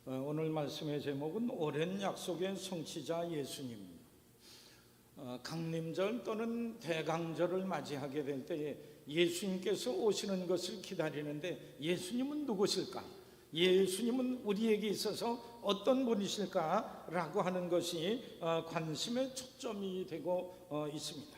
오늘 말씀의 제목은 오랜 약속의 성취자 예수님. 강림절 또는 대강절을 맞이하게 될 때에 예수님께서 오시는 것을 기다리는데 예수님은 누구실까? 예수님은 우리에게 있어서 어떤 분이실까라고 하는 것이 관심의 초점이 되고 있습니다.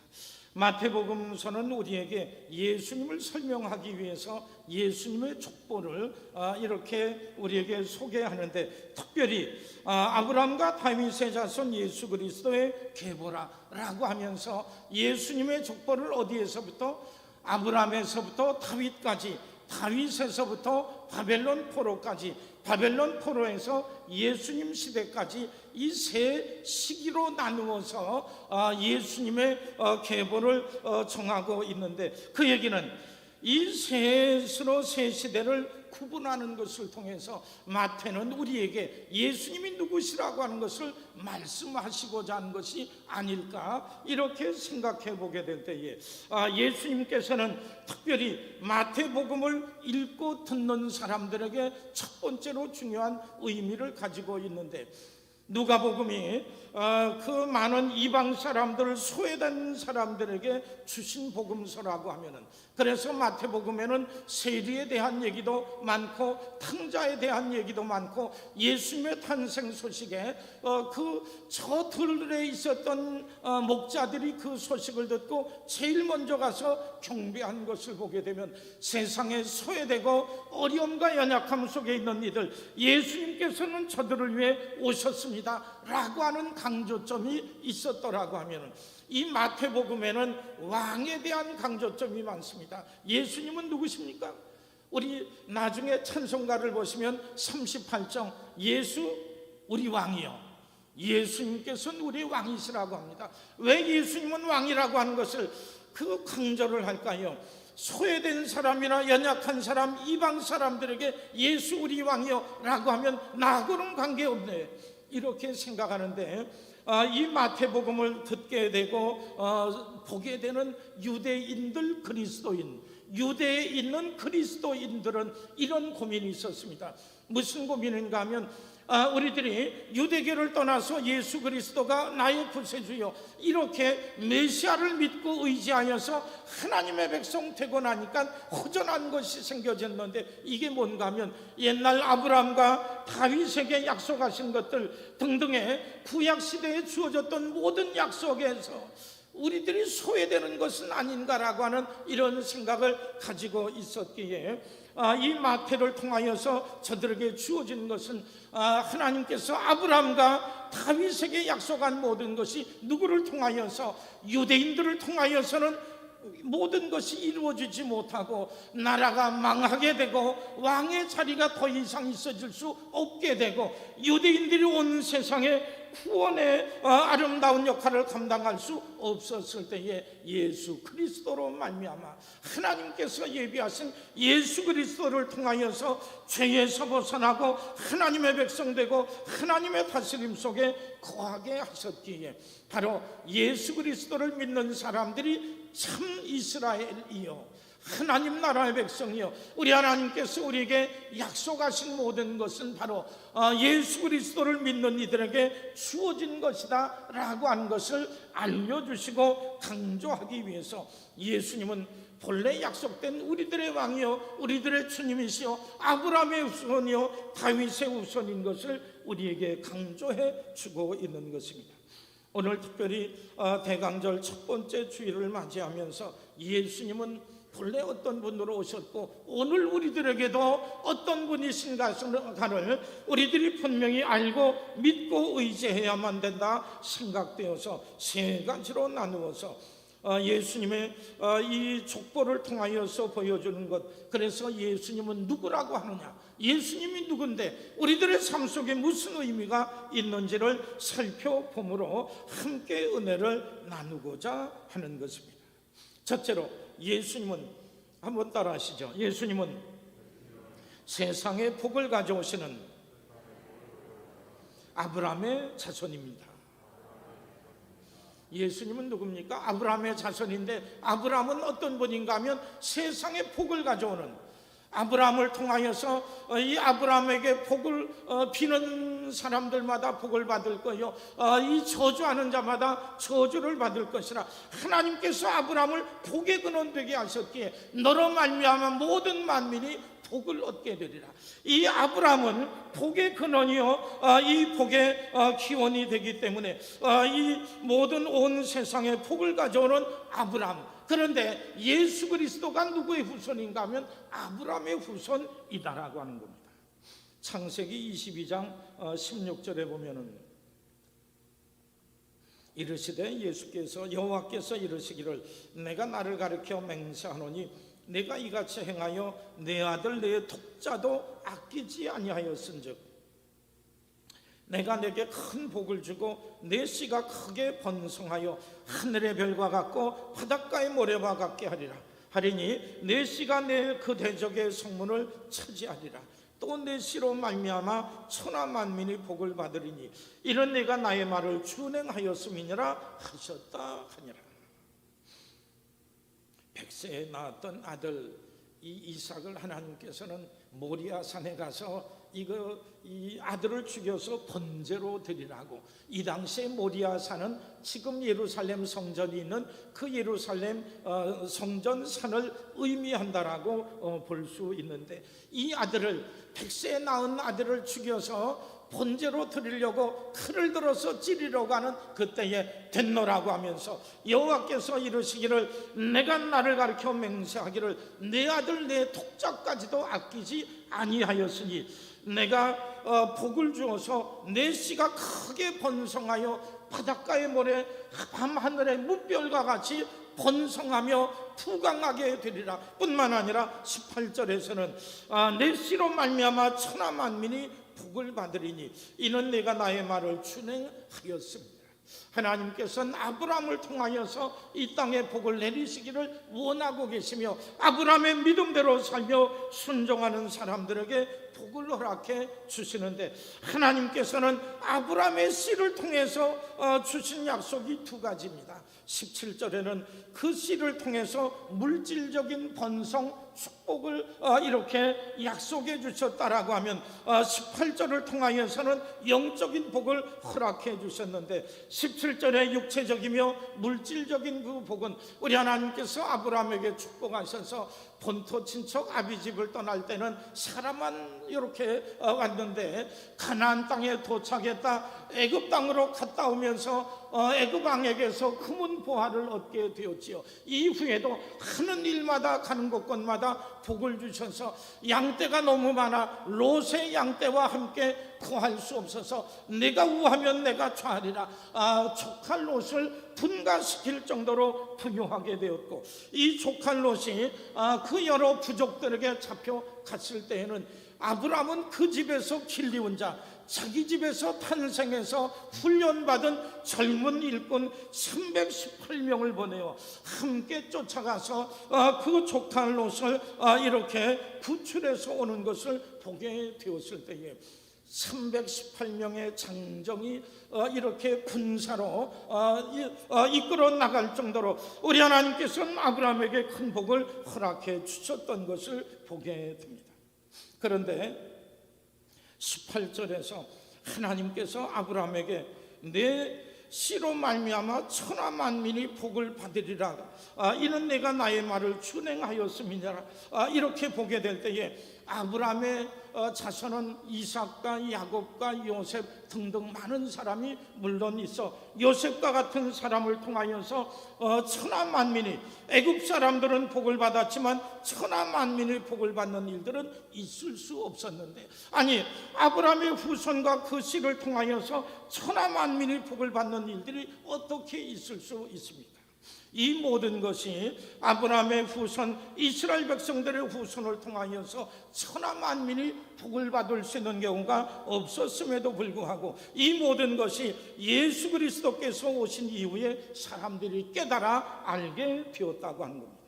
마태복음서는 우리에게 예수님을 설명하기 위해서 예수님의 족보를 이렇게 우리에게 소개하는데, 특별히 아브라함과 다윗의 자손 예수 그리스도의 계보라라고 하면서 예수님의 족보를 어디에서부터? 아브라함에서부터 다윗까지, 다윗에서부터 바벨론 포로까지, 바벨론 포로에서 예수님 시대까지 이 세 시기로 나누어서 예수님의 계보를 정하고 있는데, 그 얘기는 이 셋으로 세 시대를 구분하는 것을 통해서 마태는 우리에게 예수님이 누구시라고 하는 것을 말씀하시고자 하는 것이 아닐까, 이렇게 생각해 보게 될 때에 예수님께서는 특별히 마태복음을 읽고 듣는 사람들에게 첫 번째로 중요한 의미를 가지고 있는데, 누가복음이 그 많은 이방 사람들을, 소외된 사람들에게 주신 복음서라고 하면은, 그래서 마태복음에는 세리에 대한 얘기도 많고 탕자에 대한 얘기도 많고, 예수님의 탄생 소식에 저 들에 있었던 목자들이 그 소식을 듣고 제일 먼저 가서 경배한 것을 보게 되면, 세상에 소외되고 어려움과 연약함 속에 있는 이들, 예수님께서는 저들을 위해 오셨습니다 라고 하는 강조점이 있었더라고 하면, 이 마태복음에는 왕에 대한 강조점이 많습니다. 예수님은 누구십니까? 우리 나중에 찬송가를 보시면 38장 예수 우리 왕이요, 예수님께서는 우리 왕이시라고 합니다. 왜 예수님은 왕이라고 하는 것을 그 강조를 할까요? 소외된 사람이나 연약한 사람, 이방 사람들에게 예수 우리 왕이요 라고 하면 나하고는 관계없네, 이렇게 생각하는데, 이 마태복음을 듣게 되고 보게 되는 유대인들, 그리스도인, 유대에 있는 그리스도인들은 이런 고민이 있었습니다. 무슨 고민인가 하면, 우리들이 유대교를 떠나서 예수 그리스도가 나의 구세주요, 이렇게 메시아를 믿고 의지하여서 하나님의 백성 되고 나니까 허전한 것이 생겨졌는데, 이게 뭔가 하면 옛날 아브라함과 다윗에게 약속하신 것들 등등의 구약시대에 주어졌던 모든 약속에서 우리들이 소외되는 것은 아닌가라고 하는 이런 생각을 가지고 있었기에, 이 마태를 통하여서 저들에게 주어진 것은 하나님께서 아브라함과 다윗에게 약속한 모든 것이 누구를 통하여서? 유대인들을 통하여서는 모든 것이 이루어지지 못하고 나라가 망하게 되고 왕의 자리가 더 이상 있어질 수 없게 되고, 유대인들이 온 세상에 구원의 아름다운 역할을 감당할 수 없었을 때에 예수 그리스도로 말미암아 하나님께서 예비하신 예수 그리스도를 통하여서 죄에서 벗어나고 하나님의 백성 되고 하나님의 다스림 속에 거하게 하셨기에, 바로 예수 그리스도를 믿는 사람들이 참 이스라엘이요, 하나님 나라의 백성이요, 우리 하나님께서 우리에게 약속하신 모든 것은 바로 예수 그리스도를 믿는 이들에게 주어진 것이다 라고 하는 것을 알려주시고 강조하기 위해서, 예수님은 본래 약속된 우리들의 왕이요, 우리들의 주님이시요, 아브라함의 우선이요, 다윗의 우선인 것을 우리에게 강조해 주고 있는 것입니다. 오늘 특별히 대강절 첫 번째 주일을 맞이하면서 예수님은 본래 어떤 분으로 오셨고 오늘 우리들에게도 어떤 분이신가를 우리들이 분명히 알고 믿고 의지해야만 된다 생각되어서 세 가지로 나누어서 예수님의 이 족보를 통하여서 보여주는 것, 그래서 예수님은 누구라고 하느냐, 예수님이 누군데 우리들의 삶 속에 무슨 의미가 있는지를 살펴보므로 함께 은혜를 나누고자 하는 것입니다. 첫째로, 예수님은, 한번 따라 하시죠. 예수님은 세상에 복을 가져오시는 아브라함의 자손입니다. 예수님은 누굽니까? 아브라함의 자손인데, 아브라함은 어떤 분인가 하면 세상에 복을 가져오는, 아브라함을 통하여서 이 아브라함에게 복을 비는 사람들마다 복을 받을 거요, 이 저주하는 자마다 저주를 받을 것이라. 하나님께서 아브라함을 복의 근원 되게 하셨기에 너로 말미암아 모든 만민이 복을 얻게 되리라. 이 아브라함은 복의 근원이요, 이 복의 기원이 되기 때문에 이 모든 온 세상에 복을 가져오는 아브라함. 그런데 예수 그리스도가 누구의 후손인가 하면 아브라함의 후손이다라고 하는 겁니다. 창세기 22장 16절에 보면은 이르시되 예수께서 여호와께서 이르시기를 내가 나를 가리켜 맹세하노니 내가 이같이 행하여 내 아들 내 독자도 아끼지 아니하였은즉 내가 내게 큰 복을 주고 내 씨가 크게 번성하여 하늘의 별과 같고 바닷가의 모래와 같게 하리니 내 씨가 내 그 대적의 성문을 차지하리라. 또 내 씨로 말미암아 천하 만민이 복을 받으리니 이는 내가 나의 말을 준행하였음이니라 하셨다 하니라. 백세에 낳았던 아들 이 이삭을 하나님께서는 모리아 산에 가서 이 아들을 죽여서 번제로 드리라고. 이 당시에 모리아 산은 지금 예루살렘 성전이 있는 그 예루살렘 성전 산을 의미한다라고 볼 수 있는데, 이 아들을 백세에 낳은 아들을 죽여서 번제로 드리려고 칼을 들어서 찌르려고 하는 그때에 됐노라고 하면서 여호와께서 이르시기를 내가 나를 가리켜 맹세하기를 내 아들 내 독자까지도 아끼지 아니하였으니 내가 복을 주어서 내 씨가 크게 번성하여 바닷가의 모래 밤하늘의 무별과 같이 번성하며 부강하게 되리라. 뿐만 아니라 18절에서는 내 씨로 말미암아 천하 만민이 복을 받으리니 이는 내가 나의 말을 준행하였습니다. 하나님께서는 아브라함을 통하여서 이 땅에 복을 내리시기를 원하고 계시며 아브라함의 믿음대로 살며 순종하는 사람들에게 복을 허락해 주시는데, 하나님께서는 아브라함의 씨를 통해서 주신 약속이 두 가지입니다. 17절에는 그 씨를 통해서 물질적인 번성 축복을 이렇게 약속해 주셨다라고 하면 18절을 통하여서는 영적인 복을 허락해 주셨는데, 17절의 육체적이며 물질적인 그 복은 우리 하나님께서 아브라함에게 축복하셔서 본토 친척 아비집을 떠날 때는 사람만 이렇게 왔는데 가나안 땅에 도착했다 애굽 땅으로 갔다 오면서 애굽 왕에게서 금은 보화를 얻게 되었지요. 이후에도 하는 일마다 가는 곳곳마다 복을 주셔서 양떼가 너무 많아 롯의 양떼와 함께 구할 수 없어서 내가 우하면 내가 좌하리라. 족할 롯을 분가시킬 정도로 부유하게 되었고, 이 족할 롯이 그 여러 부족들에게 잡혀갔을 때에는 아브라함은 그 집에서 길리운 자, 자기 집에서 탄생해서 훈련받은 젊은 일꾼 318명을 보내어 함께 쫓아가서 그 족할 롯을 이렇게 구출해서 오는 것을 보게 되었을 때에 318명의 장정이 이렇게 군사로 이끌어 나갈 정도로 우리 하나님께서는 아브라함에게 큰 복을 허락해 주셨던 것을 보게 됩니다. 그런데 18절에서 하나님께서 아브라함에게 내 씨로 말미암아 천하 만민이 복을 받으리라. 이는 내가 나의 말을 준행하였음이니라. 이렇게 보게 될 때에 아브라함의 자손은 이삭과 야곱과 요셉 등등 많은 사람이 물론 있어 요셉과 같은 사람을 통하여서 천하 만민이, 애굽 사람들은 복을 받았지만 천하 만민이 복을 받는 일들은 있을 수 없었는데, 아니 아브라함의 후손과 그 씨를 통하여서 천하 만민이 복을 받는 일들이 어떻게 있을 수 있습니까? 이 모든 것이 아브라함의 후손 이스라엘 백성들의 후손을 통하여서 천하 만민이 복을 받을 수 있는 경우가 없었음에도 불구하고 이 모든 것이 예수 그리스도께서 오신 이후에 사람들이 깨달아 알게 되었다고 하는 겁니다.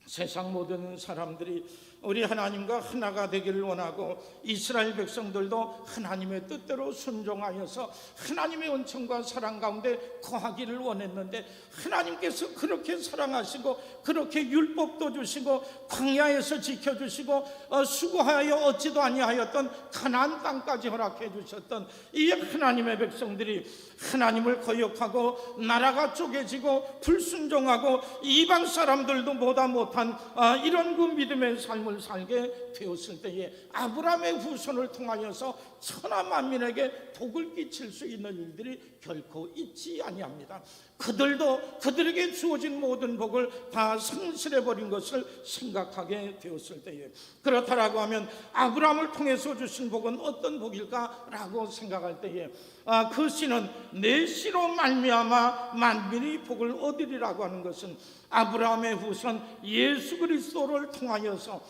세상 모든 사람들이 우리 하나님과 하나가 되기를 원하고 이스라엘 백성들도 하나님의 뜻대로 순종하여서 하나님의 은총과 사랑 가운데 거하기를 원했는데, 하나님께서 그렇게 사랑하시고 그렇게 율법도 주시고 광야에서 지켜주시고 수고하여 얻지도 아니하였던 가나안 땅까지 허락해 주셨던 이 하나님의 백성들이 하나님을 거역하고 나라가 쪼개지고 불순종하고 이방 사람들도 보다 못한 이런 그 믿음의 삶을 살게 되었을 때에 아브라함의 후손을 통하여서 천하 만민에게 복을 끼칠 수 있는 일들이 결코 있지 아니합니다. 그들도 그들에게 주어진 모든 복을 다 상실해버린 것을 생각하게 되었을 때에, 그렇다라고 하면 아브라함을 통해서 주신 복은 어떤 복일까라고 생각할 때에 그 씨는 내 씨로 말미암아 만민이 복을 얻으리라고 하는 것은 아브라함의 후손 예수 그리스도를 통하여서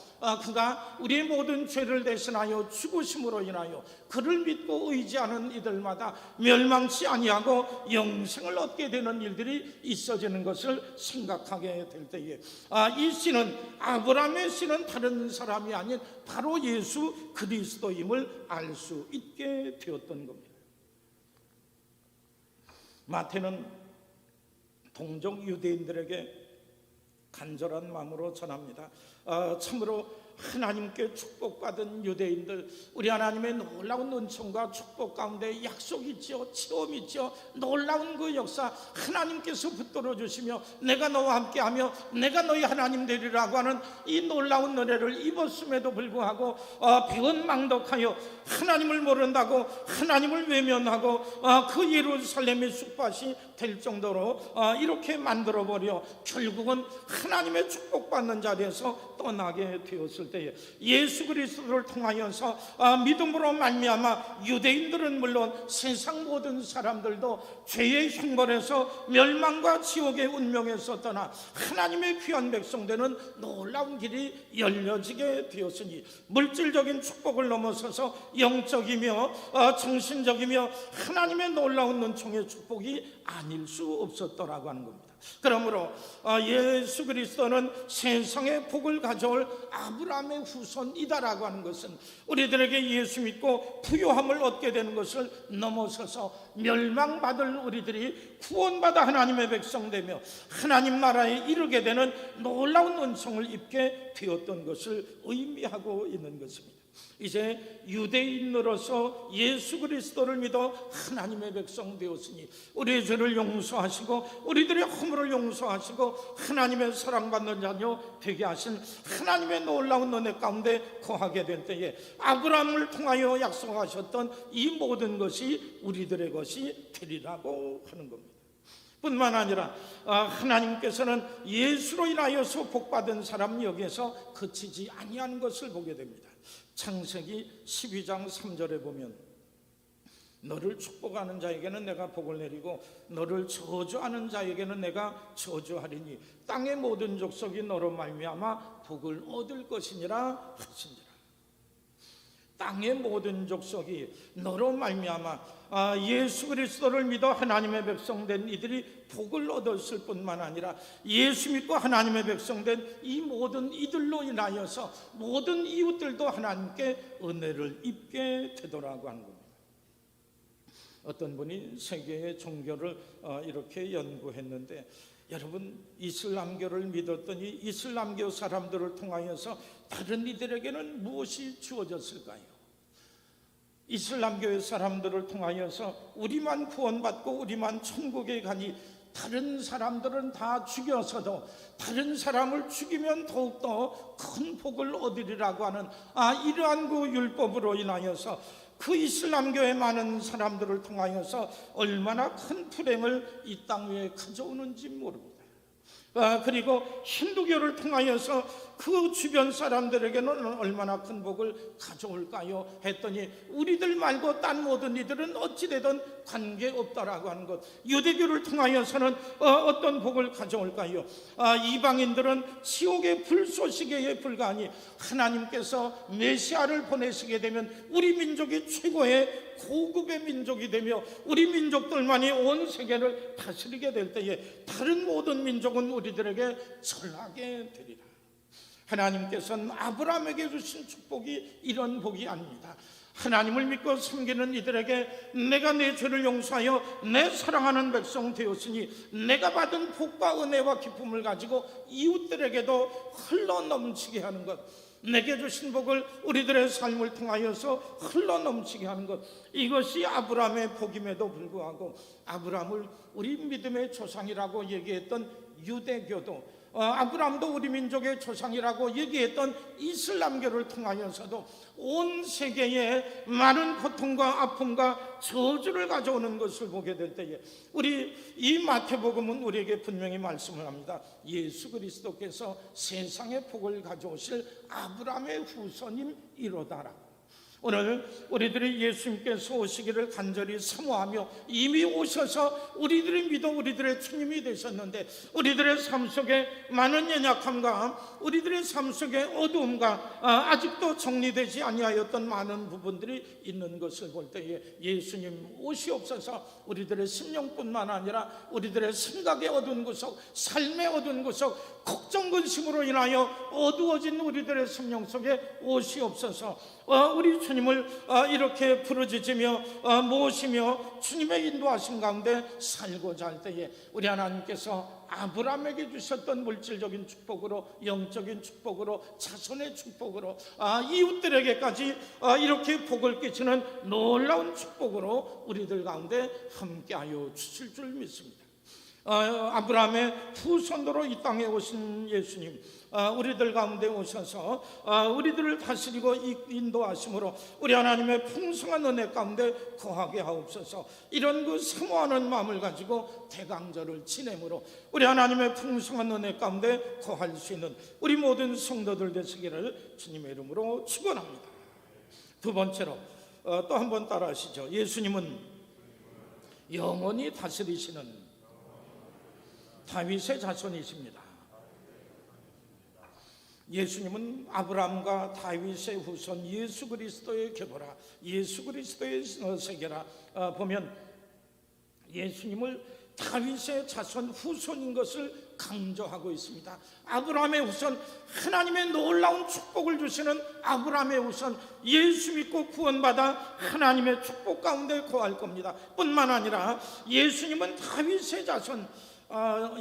그가 우리의 모든 죄를 대신하여 죽으심으로 인하여 그를 믿고 의지하는 이들마다 멸망치 아니하고 영생을 얻게 되는 일들이 있어지는 것을 생각하게 될 때에 이 씨는, 아브라함의 씨는 다른 사람이 아닌 바로 예수 그리스도임을 알 수 있게 되었던 겁니다. 마태는 동족 유대인들에게 간절한 마음으로 전합니다. 참으로 하나님께 축복받은 유대인들, 우리 하나님의 놀라운 은총과 축복 가운데 약속이 있죠, 체험이 있죠. 놀라운 그 역사 하나님께서 붙들어 주시며 내가 너와 함께하며 내가 너희 하나님 되리라고 하는 이 놀라운 노래를 입었음에도 불구하고 배은망덕하여 하나님을 모른다고 하나님을 외면하고 그 예루살렘의 쑥밭이 될 정도로 이렇게 만들어버려 결국은 하나님의 축복받는 자리에서 떠나게 되었을 때에 예수 그리스도를 통하여서 믿음으로 말미암아 유대인들은 물론 세상 모든 사람들도 죄의 형벌에서 멸망과 지옥의 운명에서 떠나 하나님의 귀한 백성 되는 놀라운 길이 열려지게 되었으니 물질적인 축복을 넘어서서 영적이며 정신적이며 하나님의 놀라운 은총의 축복이 아닐 수 없었더라고 하는 겁니다. 그러므로 예수 그리스도는 세상의 복을 가져올 아브라함의 후손이다라고 하는 것은 우리들에게 예수 믿고 부요함을 얻게 되는 것을 넘어서서 멸망받을 우리들이 구원받아 하나님의 백성 되며 하나님 나라에 이르게 되는 놀라운 은총을 입게 되었던 것을 의미하고 있는 것입니다. 이제 유대인으로서 예수 그리스도를 믿어 하나님의 백성 되었으니 우리의 죄를 용서하시고 우리들의 허물을 용서하시고 하나님의 사랑받는 자녀 되게 하신 하나님의 놀라운 은혜 가운데 거하게 될 때에 아브라함을 통하여 약속하셨던 이 모든 것이 우리들의 것이 되리라고 하는 겁니다. 뿐만 아니라 하나님께서는 예수로 인하여서 복받은 사람 여기에서 그치지 아니하는 것을 보게 됩니다. 창세기 12장 3절에 보면 너를 축복하는 자에게는 내가 복을 내리고 너를 저주하는 자에게는 내가 저주하리니 땅의 모든 족속이 너로 말미암아 복을 얻을 것이니라 하시니라. 땅의 모든 족속이 너로 말미암아 예수 그리스도를 믿어 하나님의 백성 된 이들이 복을 얻었을 뿐만 아니라 예수 믿고 하나님의 백성 된 이 모든 이들로 인하여서 모든 이웃들도 하나님께 은혜를 입게 되더라고 하는 겁니다. 어떤 분이 세계의 종교를 이렇게 연구했는데, 여러분 이슬람교를 믿었더니 이슬람교 사람들을 통하여서 다른 이들에게는 무엇이 주어졌을까요? 이슬람교의 사람들을 통하여서 우리만 구원받고 우리만 천국에 가니 다른 사람들은 다 죽여서도 다른 사람을 죽이면 더욱더 큰 복을 얻으리라고 하는 이러한 그 율법으로 인하여서 그 이슬람교의 많은 사람들을 통하여서 얼마나 큰 불행을 이 땅 위에 가져오는지 모릅니다. 그리고 힌두교를 통하여서 그 주변 사람들에게는 얼마나 큰 복을 가져올까요? 했더니 우리들 말고 딴 모든 이들은 어찌되든 관계없다라고 하는 것. 유대교를 통하여서는 어떤 복을 가져올까요? 이방인들은 지옥의 불쏘시개에 불과하니 하나님께서 메시아를 보내시게 되면 우리 민족이 최고의 고급의 민족이 되며 우리 민족들만이 온 세계를 다스리게 될 때에 다른 모든 민족은 우리들에게 절하게 되리라. 하나님께서는 아브라함에게 주신 축복이 이런 복이 아닙니다. 하나님을 믿고 섬기는 이들에게 내가 내 죄를 용서하여 내 사랑하는 백성 되었으니 내가 받은 복과 은혜와 기쁨을 가지고 이웃들에게도 흘러넘치게 하는 것, 내게 주신 복을 우리들의 삶을 통하여서 흘러넘치게 하는 것, 이것이 아브라함의 복임에도 불구하고 아브라함을 우리 믿음의 조상이라고 얘기했던 유대교도, 아브라함도 우리 민족의 조상이라고 얘기했던 이슬람교를 통하여서도 온 세계에 많은 고통과 아픔과 저주를 가져오는 것을 보게 될 때에 우리 이 마태복음은 우리에게 분명히 말씀을 합니다. 예수 그리스도께서 세상의 복을 가져오실 아브라함의 후손임이로다라고. 오늘 우리들이 예수님께서 오시기를 간절히 사모하며 이미 오셔서 우리들이 믿어 우리들의 주님이 되셨는데 우리들의 삶 속에 많은 연약함과 우리들의 삶 속에 어두움과 아직도 정리되지 아니하였던 많은 부분들이 있는 것을 볼 때에 예수님 오시옵소서. 우리들의 심령뿐만 아니라 우리들의 생각의 어두운 구석, 삶의 어두운 구석, 걱정 근심으로 인하여 어두워진 우리들의 심령 속에 오시옵소서. 우리 주님을 이렇게 부르짖으며 모시며 주님의 인도하심 가운데 살고자 할 때에 우리 하나님께서 아브라함에게 주셨던 물질적인 축복으로, 영적인 축복으로, 자손의 축복으로, 이웃들에게까지 이렇게 복을 끼치는 놀라운 축복으로 우리들 가운데 함께하여 주실 줄 믿습니다. 아브라함의 후손으로 이 땅에 오신 예수님, 우리들 가운데 오셔서 우리들을 다스리고 인도하심으로 우리 하나님의 풍성한 은혜 가운데 거하게 하옵소서. 이런 그 사모하는 마음을 가지고 대강절을 지내므로 우리 하나님의 풍성한 은혜 가운데 거할 수 있는 우리 모든 성도들 되시기를 주님의 이름으로 축원합니다. 두 번째로 또 한 번 따라 하시죠. 예수님은 영원히 다스리시는 다윗의 자손이십니다. 예수님은 아브라함과 다윗의 후손 예수 그리스도의 계보라, 예수 그리스도의 세계라 보면 예수님을 다윗의 자손 후손인 것을 강조하고 있습니다. 아브라함의 후손, 하나님의 놀라운 축복을 주시는 아브라함의 후손, 예수 믿고 구원받아 하나님의 축복 가운데 거할 겁니다. 뿐만 아니라 예수님은 다윗의 자손,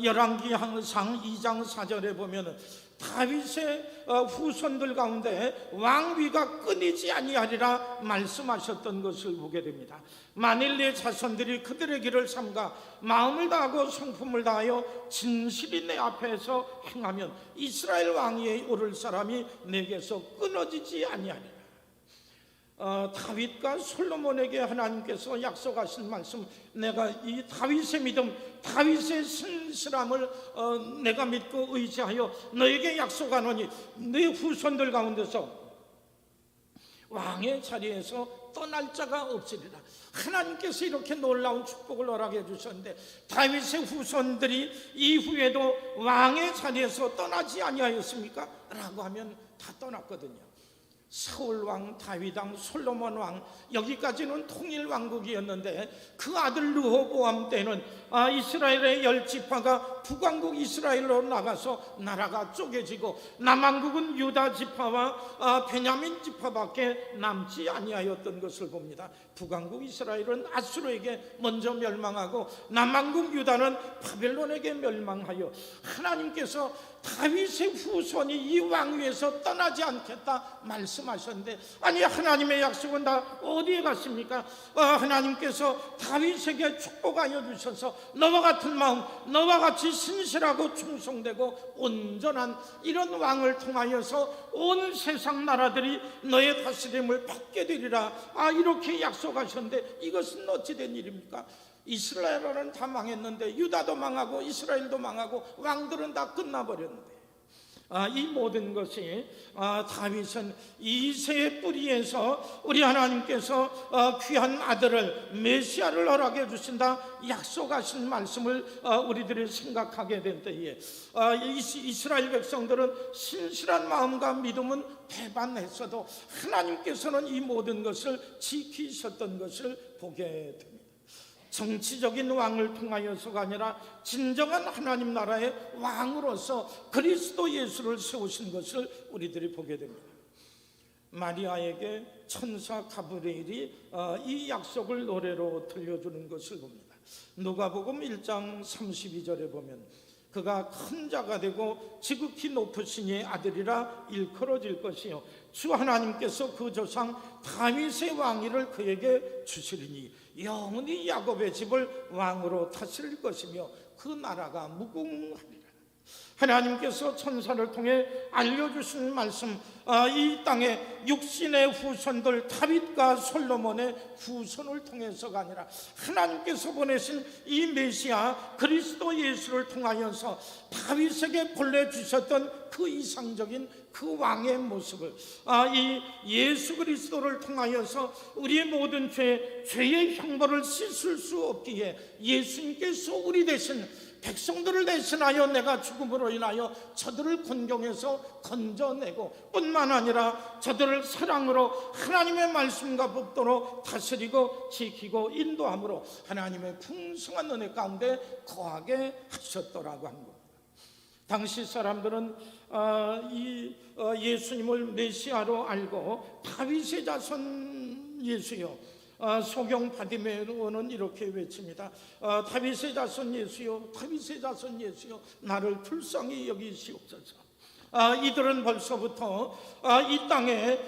열왕기상 2장 4절에 보면 다윗의 후손들 가운데 왕위가 끊이지 아니하리라 말씀하셨던 것을 보게 됩니다. 만일 내 자손들이 그들의 길을 삼가 마음을 다하고 성품을 다하여 진실이 내 앞에서 행하면 이스라엘 왕위에 오를 사람이 내게서 끊어지지 아니하리라. 다윗과 솔로몬에게 하나님께서 약속하신 말씀, 내가 이 다윗의 믿음, 다윗의 신실함을 내가 믿고 의지하여 너에게 약속하노니 네 후손들 가운데서 왕의 자리에서 떠날 자가 없으리라. 하나님께서 이렇게 놀라운 축복을 허락해 주셨는데 다윗의 후손들이 이후에도 왕의 자리에서 떠나지 아니하였습니까? 라고 하면 다 떠났거든요. 사울왕, 다윗왕, 솔로몬 왕, 여기까지는 통일 왕국이었는데 그 아들 르호보암 때는 이스라엘의 10지파가 북왕국 이스라엘로 나가서 나라가 쪼개지고 남왕국은 유다 지파와 베냐민 지파밖에 남지 아니하였던 것을 봅니다. 북왕국 이스라엘은 아수르에게 먼저 멸망하고 남왕국 유다는 바벨론에게 멸망하여 하나님께서 다윗의 후손이 이 왕위에서 떠나지 않겠다 말씀하셨는데, 아니 하나님의 약속은 다 어디에 갔습니까? 하나님께서 다윗에게 축복하여 주셔서 너와 같은 마음, 너와 같이 신실하고 충성되고 온전한 이런 왕을 통하여서 온 세상 나라들이 너의 다스림을 받게 되리라, 이렇게 약속하셨는데 이것은 어찌 된 일입니까? 이스라엘은 다 망했는데 유다도 망하고 이스라엘도 망하고 왕들은 다 끝나버렸는데 이 모든 것이 다윗은 이새의 뿌리에서 우리 하나님께서 귀한 아들을 메시아를 허락해 주신다 약속하신 말씀을 우리들이 생각하게 된 때에 이스라엘 백성들은 신실한 마음과 믿음은 배반했어도 하나님께서는 이 모든 것을 지키셨던 것을 보게 됩니다. 정치적인 왕을 통하여서가 아니라 진정한 하나님 나라의 왕으로서 그리스도 예수를 세우신 것을 우리들이 보게 됩니다. 마리아에게 천사 가브리엘이 이 약속을 노래로 들려주는 것을 봅니다. 누가복음 1장 32절에 보면 그가 큰 자가 되고 지극히 높으신 이의 아들이라 일컬어질 것이요 주 하나님께서 그 조상 다윗의 왕위를 그에게 주시리니 영원히 야곱의 집을 왕으로 다스릴 것이며 그 나라가 무궁하리라. 하나님께서 천사를 통해 알려주신 말씀, 이 땅의 육신의 후손들 다윗과 솔로몬의 후손을 통해서가 아니라 하나님께서 보내신 이 메시아 그리스도 예수를 통하여서 다윗에게 본래 주셨던 그 이상적인 그 왕의 모습을 이 예수 그리스도를 통하여서 우리의 모든 죄의 형벌을 씻을 수 없기에 예수님께서 우리 대신 백성들을 대신하여 내가 죽음으로 인하여 저들을 곤경에서 건져내고 뿐만 아니라 저들을 사랑으로 하나님의 말씀과 법도로 다스리고 지키고 인도함으로 하나님의 풍성한 은혜 가운데 거하게 하셨더라고 하는 겁니다. 당시 사람들은 이 예수님을 메시아로 알고 다윗의 자손 예수요, 소경 바디메오는 이렇게 외칩니다. 다윗의 자손 예수요, 다윗의 자손 예수요, 나를 불쌍히 여기시옵소서. 이들은 벌써부터 이 땅에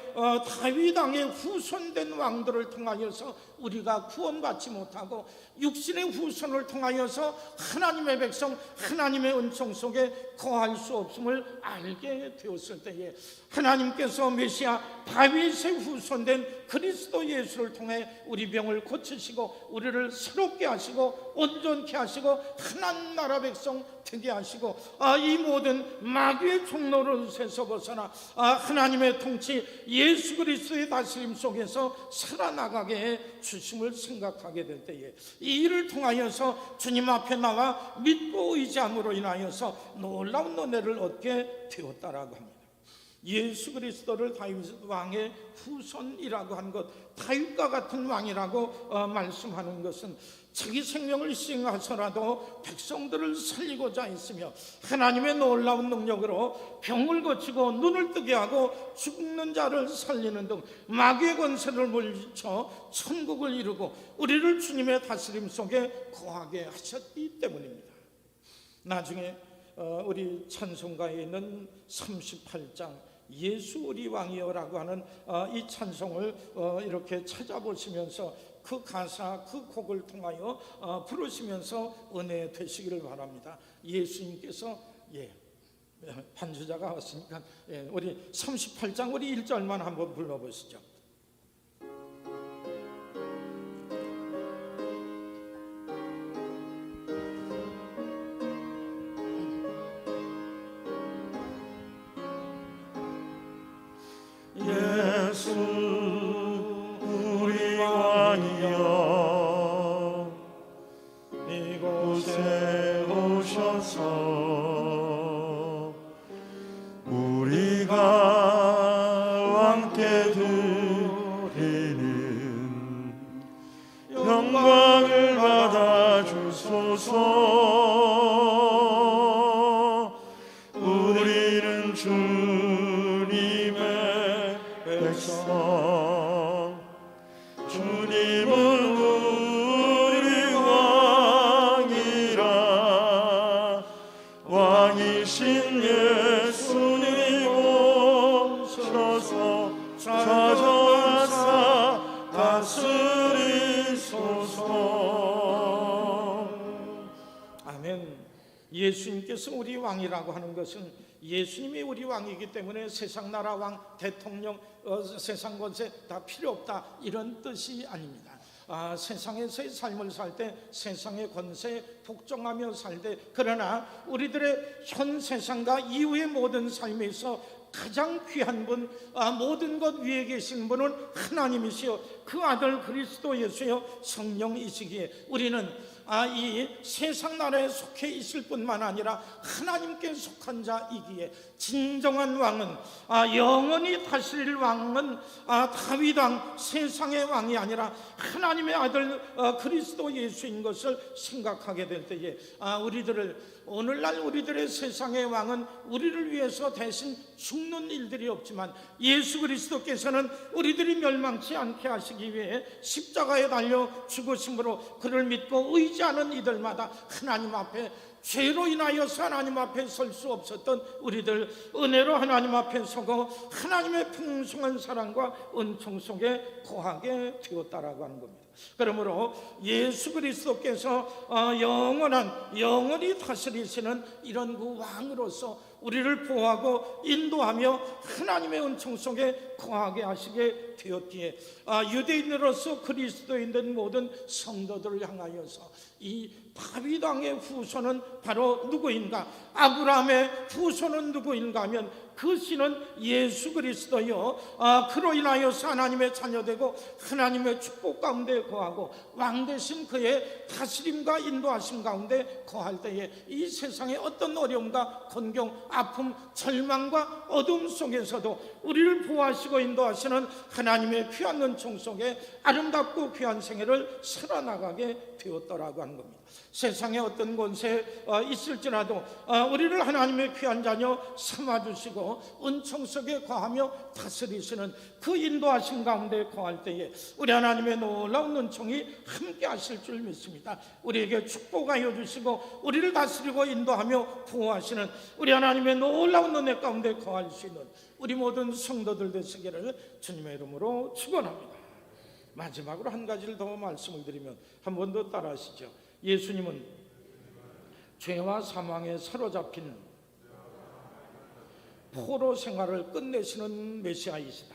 다윗 왕의 후손된 왕들을 통하여서 우리가 구원받지 못하고 육신의 후손을 통하여서 하나님의 백성, 하나님의 은총 속에 거할 수 없음을 알게 되었을 때에 하나님께서 메시아 다윗의 후손된 그리스도 예수를 통해 우리 병을 고치시고 우리를 새롭게 하시고 온전케 하시고 하나님 나라 백성 되게 하시고 이 모든 마귀의 종노릇에서 벗어나 하나님의 통치 예수 그리스도의 다스림 속에서 살아나가게 해 주심을 생각하게 될 때에 이 일을 통하여서 주님 앞에 나와 믿고 의지함으로 인하여서 놀라운 은혜를 얻게 되었다라고 합니다. 예수 그리스도를 다윗 왕의 후손이라고 한 것, 다윗과 같은 왕이라고 말씀하는 것은 자기 생명을 희생하서라도 백성들을 살리고자 했으며 하나님의 놀라운 능력으로 병을 고치고 눈을 뜨게 하고 죽는 자를 살리는 등 마귀의 권세를 물리쳐 천국을 이루고 우리를 주님의 다스림 속에 거하게 하셨기 때문입니다. 나중에 우리 찬송가에 있는 38장 예수 우리 왕이여라고 하는 이 찬송을 이렇게 찾아보시면서 그 가사, 그 곡을 통하여 부르시면서 은혜 되시기를 바랍니다. 예수님께서 반주자가 왔으니까 우리 38장 우리 1절만 한번 불러보시죠. 예수 우리 왕이여 이곳에 오셔서 우리가 왕께 드리는 영광을 받아 주소서. 우리는 주님의 백성, 주님은 우리 왕이라. 왕이신 예수님 오셔서 찾아와서 다스리소서. 아멘. 예수님께서 우리 왕이라고 하는 것은 예수님이 우리 왕이기 때문에 세상 나라 왕, 대통령, 세상 권세 다 필요 없다 이런 뜻이 아닙니다. 세상에서의 삶을 살 때 세상의 권세에 복종하며 살 때, 그러나 우리들의 현 세상과 이후의 모든 삶에서 가장 귀한 분, 모든 것 위에 계신 분은 하나님이시여 그 아들 그리스도 예수여 성령이시기에 우리는 이 세상 나라에 속해 있을 뿐만 아니라 하나님께 속한 자이기에 진정한 왕은 영원히 다스릴 왕은 다윗 왕, 세상의 왕이 아니라 하나님의 아들 그리스도 예수인 것을 생각하게 될 때에 오늘날 우리들의 세상의 왕은 우리를 위해서 대신 죽는 일들이 없지만 예수 그리스도께서는 우리들이 멸망치 않게 하시기 위해 십자가에 달려 죽으심으로 그를 믿고 의지하는 이들마다 하나님 앞에 죄로 인하여서 하나님 앞에 설 수 없었던 우리들 은혜로 하나님 앞에 서고 하나님의 풍성한 사랑과 은총 속에 거하게 되었다라고 하는 겁니다. 그러므로 예수 그리스도께서 영원히 다스리시는 이런 그 왕으로서 우리를 보호하고 인도하며 하나님의 은총 속에 거하게 하시게 되었기에 유대인으로서 그리스도인된 모든 성도들을 향하여서 이 다윗 왕의 후손은 바로 누구인가? 아브라함의 후손은 누구인가 하면 그 씨는 예수 그리스도요, 그로 인하여서 하나님의 자녀되고 하나님의 축복 가운데 거하고 왕 대신 그의 다스림과 인도하심 가운데 거할 때에 이 세상의 어떤 어려움과 곤경, 아픔, 절망과 어둠 속에서도 우리를 보호하시고 인도하시는 하나님의 귀한 은총 속에 아름답고 귀한 생애를 살아나가게 되었더라고 하는 겁니다. 세상에 어떤 곳에 있을지라도 우리를 하나님의 귀한 자녀 삼아주시고 은총 속에 거하며 다스리시는 그 인도하심 가운데 거할 때에 우리 하나님의 놀라운 은총이 함께 하실 줄 믿습니다. 우리에게 축복하여 주시고 우리를 다스리고 인도하며 보호하시는 우리 하나님의 놀라운 은혜 가운데 거할 수 있는 우리 모든 성도들 되시기를 주님의 이름으로 축원합니다. 마지막으로 한 가지를 더 말씀을 드리면 한 번 더 따라하시죠. 예수님은 죄와 사망에 사로잡힌 포로 생활을 끝내시는 메시아이시다.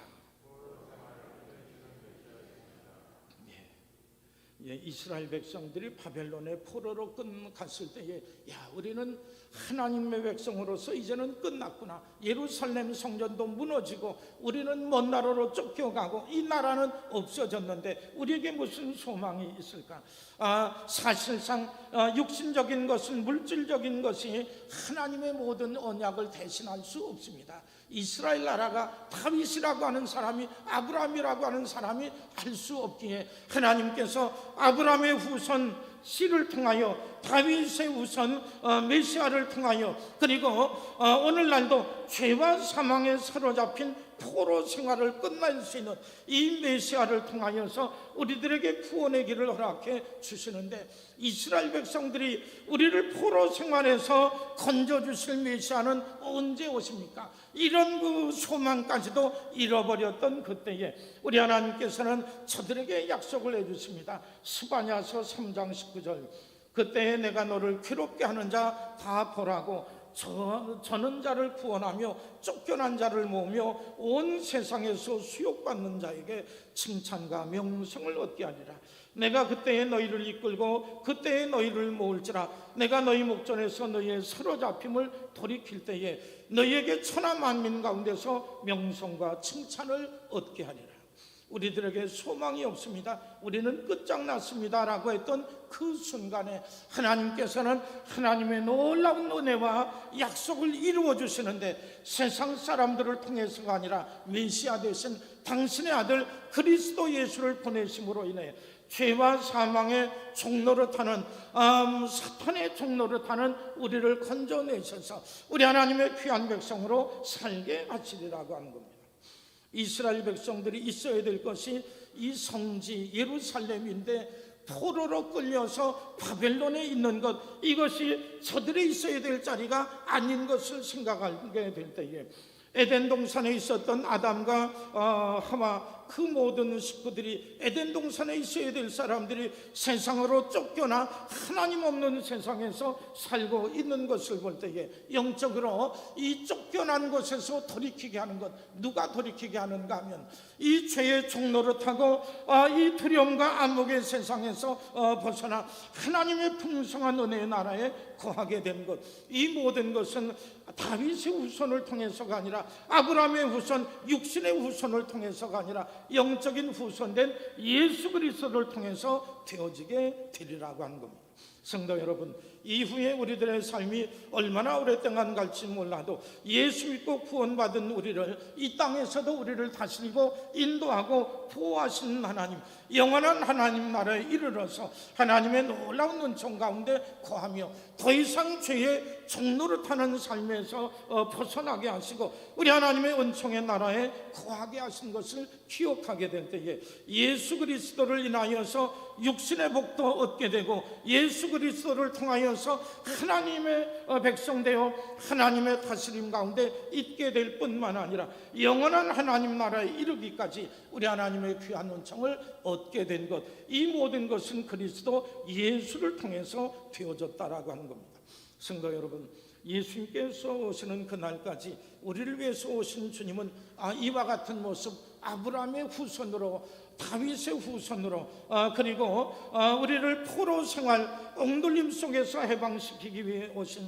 이스라엘 백성들이 바벨론의 포로로 갔을 때에 우리는 하나님의 백성으로서 이제는 끝났구나. 예루살렘 성전도 무너지고 우리는 먼 나라로 쫓겨가고 이 나라는 없어졌는데 우리에게 무슨 소망이 있을까? 사실상 육신적인 것은 물질적인 것이 하나님의 모든 언약을 대신할 수 없습니다. 이스라엘 나라가 다윗이라고 하는 사람이 아브라함이라고 하는 사람이 할 수 없기에 하나님께서 아브라함의 후손 씨를 통하여 다윗의 후손 메시아를 통하여 그리고 오늘날도 죄와 사망에 사로잡힌 포로 생활을 끝낼 수 있는 이 메시아를 통하여서 우리들에게 구원의 길을 허락해 주시는데 이스라엘 백성들이 우리를 포로 생활에서 건져주실 메시아는 언제 오십니까? 이런 그 소망까지도 잃어버렸던 그때에 우리 하나님께서는 저들에게 약속을 해주십니다. 스바냐서 3장 19절 그때에 내가 너를 괴롭게 하는 자 다 보라고 저는 자를 구원하며 쫓겨난 자를 모으며 온 세상에서 수욕받는 자에게 칭찬과 명성을 얻게 하리라. 내가 그때에 너희를 이끌고 그때에 너희를 모을지라. 내가 너희 목전에서 너희의 사로잡힘을 돌이킬 때에 너희에게 천하 만민 가운데서 명성과 칭찬을 얻게 하리라. 우리들에게 소망이 없습니다. 우리는 끝장났습니다 라고 했던 그 순간에 하나님께서는 하나님의 놀라운 은혜와 약속을 이루어 주시는데 세상 사람들을 통해서가 아니라 메시아 되신 당신의 아들 그리스도 예수를 보내심으로 인해 죄와 사망의 종로를 타는 사탄의 종로를 타는 우리를 건져내셔서 우리 하나님의 귀한 백성으로 살게 하시리라고 하는 겁니다. 이스라엘 백성들이 있어야 될 것이 이 성지 예루살렘인데 포로로 끌려서 바벨론에 있는 것, 이것이 저들이 있어야 될 자리가 아닌 것을 생각하게 될 때에 에덴 동산에 있었던 아담과 하와 그 모든 식구들이 에덴 동산에 있어야 될 사람들이 세상으로 쫓겨나 하나님 없는 세상에서 살고 있는 것을 볼 때에 영적으로 이 쫓겨난 곳에서 돌이키게 하는 것, 누가 돌이키게 하는가 하면 이 죄의 종로를 타고 이 두려움과 암흑의 세상에서 벗어나 하나님의 풍성한 은혜의 나라에 거하게 된 것, 이 모든 것은 다윗의 후손을 통해서가 아니라 아브라함의 후손, 육신의 후손을 통해서가 아니라 영적인 후손된 예수 그리스도를 통해서 되어지게 되리라고 하는 겁니다. 성도 여러분, 이후에 우리들의 삶이 얼마나 오랫동안 갈지 몰라도 예수 믿고 구원받은 우리를 이 땅에서도 우리를 다스리고 인도하고 보호하시는 하나님, 영원한 하나님 나라에 이르러서 하나님의 놀라운 은총 가운데 거하며 더 이상 죄의 종노릇하는 삶에서 벗어나게 하시고 우리 하나님의 은총의 나라에 거하게 하신 것을 기억하게 될 때에 예수 그리스도를 인하여서 육신의 복도 얻게 되고 예수 그리스도를 통하여서 하나님의 백성되어 하나님의 다스림 가운데 있게 될 뿐만 아니라 영원한 하나님 나라에 이르기까지 우리 하나님의 귀한 은총을 얻게 된 것, 이 모든 것은 그리스도 예수를 통해서 되어졌다라고 하는 겁니다. 성도 여러분, 예수님께서 오시는 그날까지 우리를 위해서 오신 주님은 이와 같은 모습, 아브라함의 후손으로, 다윗의 후손으로, 그리고 우리를 포로 생활 엉돌림 속에서 해방시키기 위해 오신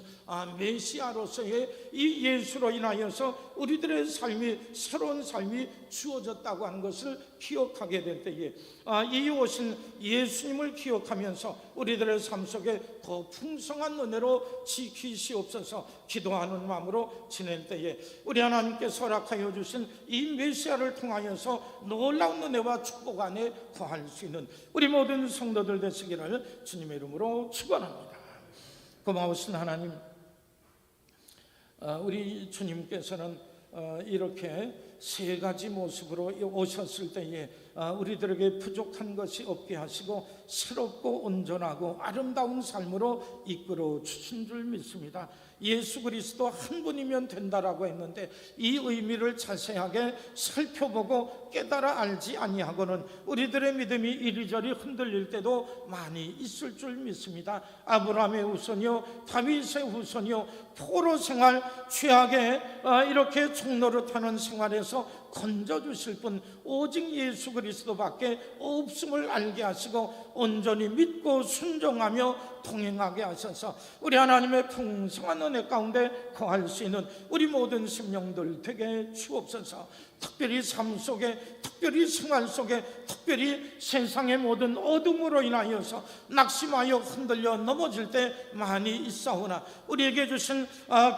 메시아로서의 이 예수로 인하여서 우리들의 삶이, 새로운 삶이 주어졌다고 하는 것을 기억하게 될 때에 이 오신 예수님을 기억하면서 우리들의 삶 속에 더 풍성한 은혜로 지키시옵소서 기도하는 마음으로 지낼 때에 우리 하나님께서 허락하여 주신 이 메시아를 통하여서 놀라운 은혜와 축복 안에 거할 수 있는 우리 모든 성도들 되시기를 주님의 이름으로 축원합니다. 고마우신 하나님, 우리 주님께서는 이렇게 세 가지 모습으로 오셨을 때에 우리들에게 부족한 것이 없게 하시고 새롭고 온전하고 아름다운 삶으로 이끌어 주신 줄 믿습니다. 예수 그리스도 한 분이면 된다라고 했는데 이 의미를 자세하게 살펴보고 깨달아 알지 아니하고는 우리들의 믿음이 이리저리 흔들릴 때도 많이 있을 줄 믿습니다. 아브라함의 후손이요, 다윗의 후손이요, 포로 생활, 죄악에 이렇게 종노릇하는 생활에서 건져주실 분 오직 예수 그리스도밖에 없음을 알게 하시고 온전히 믿고 순종하며 동행하게 하셔서 우리 하나님의 풍성한 은혜 가운데 거할 수 있는 우리 모든 심령들 되게 주옵소서. 특별히 삶 속에, 특별히 생활 속에, 특별히 세상의 모든 어둠으로 인하여서 낙심하여 흔들려 넘어질 때 많이 있사오나 우리에게 주신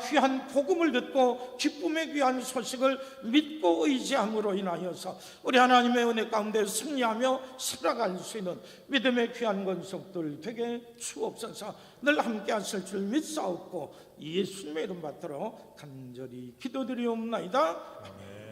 귀한 복음을 듣고 기쁨의 귀한 소식을 믿고 의지함으로 인하여서 우리 하나님의 은혜 가운데 승리하며 살아갈 수 있는 믿음의 귀한 권속들 되게 주옵소서. 늘 함께 하실 줄 믿사옵고 예수님의 이름 받들어 간절히 기도드리옵나이다. 아멘.